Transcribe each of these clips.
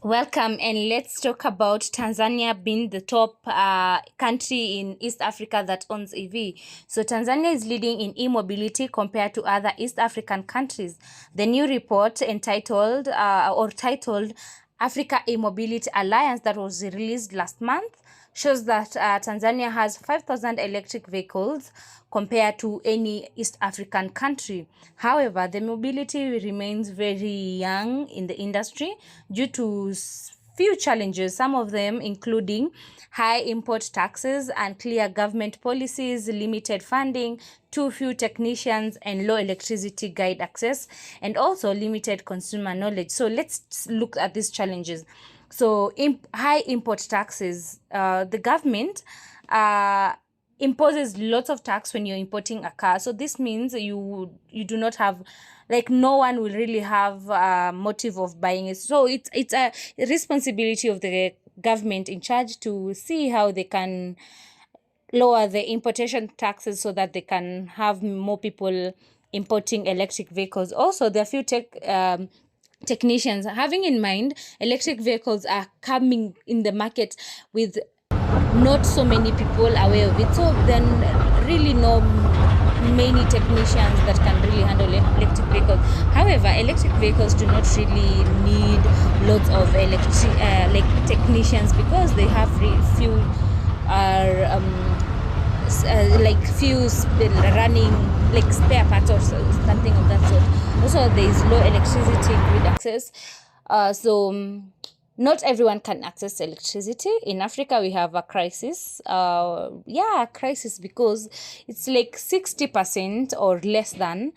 Welcome, and let's talk about Tanzania being the top country in East Africa that owns EV. So Tanzania is leading in e-mobility compared to other East African countries. The new report titled Africa E-Mobility Alliance that was released last month shows that Tanzania has 5,000 electric vehicles compared to any East African country. However, the mobility remains very young in the industry due to few challenges, some of them including high import taxes, unclear government policies, limited funding, too few technicians, and low electricity grid access, and also limited consumer knowledge. So let's look at these challenges. So high import taxes, the government imposes lots of tax when you're importing a car. So this means you do not have, like, no one will really have a motive of buying it. So it's a responsibility of the government in charge to see how they can lower the importation taxes so that they can have more people importing electric vehicles. Also, there are few technicians, having in mind electric vehicles are coming in the market with not so many people aware of it, so then really no many technicians that can really handle electric vehicles. However, electric vehicles do not really need lots of technicians because they have few running like spare parts or something of that sort. Also, there is low electricity grid access. Not everyone can access electricity. In Africa, we have a crisis. Crisis because it's like 60% or less than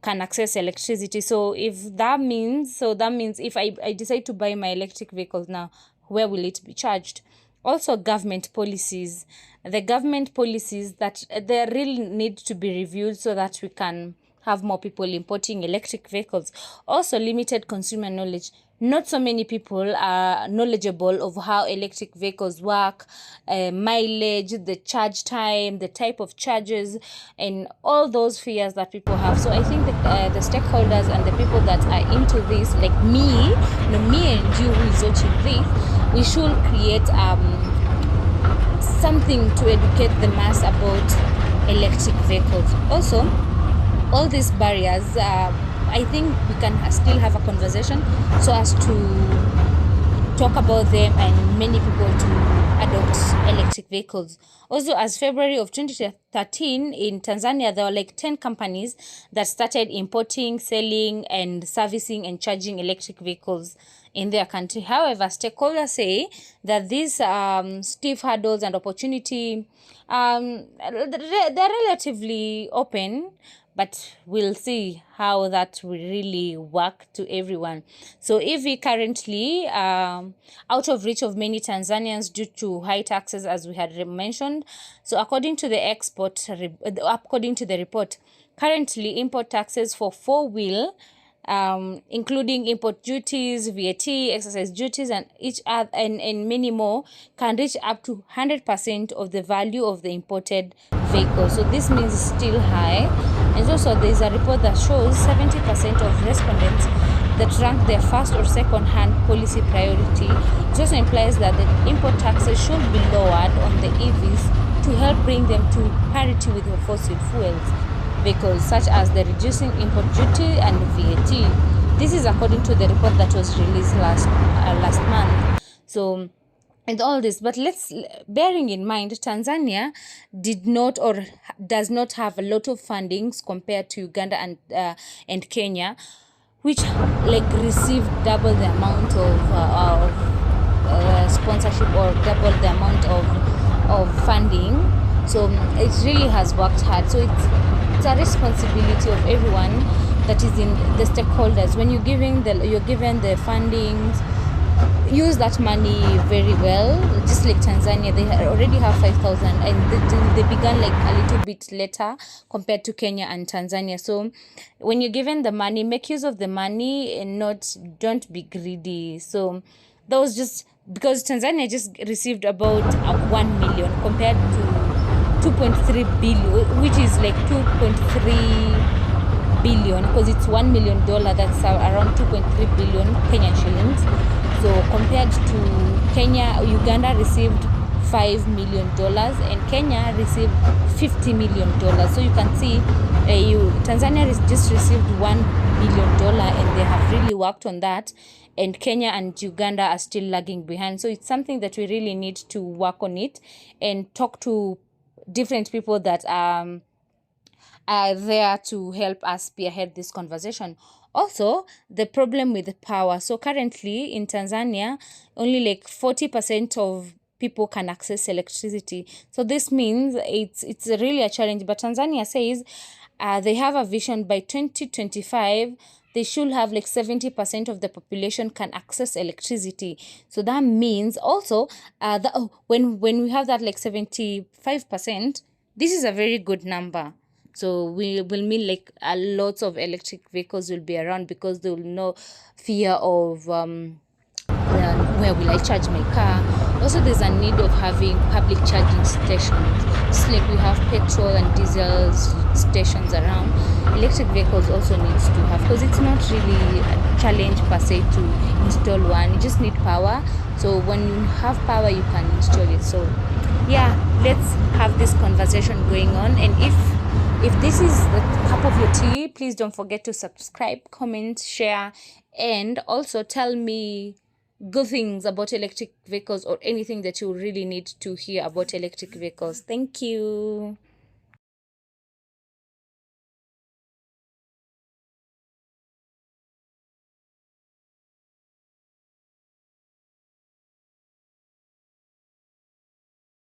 can access electricity. So that means if I decide to buy my electric vehicles now, where will it be charged? Also, government policies. The government policies that they really need to be reviewed so that we can have more people importing electric vehicles. Also, limited consumer knowledge. Not so many people are knowledgeable of how electric vehicles work, mileage, the charge time, the type of charges, and all those fears that people have. So I think that the stakeholders and the people that are into this, like me and you who is watching this, we should create something to educate the mass about electric vehicles. Also, all these barriers, I think we can still have a conversation so as to talk about them and many people to adopt electric vehicles. Also, as February of 2013 in Tanzania, there were like 10 companies that started importing, selling, and servicing and charging electric vehicles in their country. However, stakeholders say that these stiff hurdles and opportunity, they're relatively open, but we'll see how that will really work to everyone. So EV currently out of reach of many Tanzanians due to high taxes, as we had mentioned. So according to the report, currently import taxes for four-wheel, including import duties, VAT, excise duties, and and many more, can reach up to 100% of the value of the imported vehicle. So this means it's still high. And also there is a report that shows 70% of respondents that rank their first or second hand policy priority. It also implies that the import taxes should be lowered on the EVs to help bring them to parity with the fossil fuels vehicles, such as the reducing import duty and VAT. This is according to the report that was released last month. So, and all this, but bearing in mind, Tanzania did not or does not have a lot of fundings compared to Uganda and Kenya, which received double the amount of sponsorship or double the amount of funding. So it really has worked hard. So it's a responsibility of everyone that is in the stakeholders. When you're given the fundings, use that money very well. Just like Tanzania, they already have 5,000, and they began like a little bit later compared to Kenya and Tanzania. So when you're given the money, make use of the money and don't be greedy. So that was just because Tanzania just received about 1 million compared to 2.3 billion, which is like 2.3 billion, because it's $1 million, that's around 2.3 billion Kenyan shillings. So compared to Kenya, Uganda received $5 million and Kenya received $50 million. So you can see Tanzania just received $1 million and they have really worked on that, and Kenya and Uganda are still lagging behind. So it's something that we really need to work on it and talk to different people that are there to help us spearhead this conversation. Also, the problem with power. So currently in Tanzania, only like 40% of people can access electricity. So this means it's really a challenge. But Tanzania says they have a vision by 2025 they should have like 70% of the population can access electricity. So that means also when we have that like 75%, this is a very good number. So we will mean like a lot of electric vehicles will be around because there will no fear of where will I charge my car. Also, there's a need of having public charging stations. Just like we have petrol and diesel stations around, electric vehicles also needs to have, because it's not really a challenge per se to install one. You just need power. So when you have power, you can install it. So yeah, let's have this conversation going on. And if this is the cup of your tea, please don't forget to subscribe, comment, share, and also tell me good things about electric vehicles or anything that you really need to hear about electric vehicles. Thank you.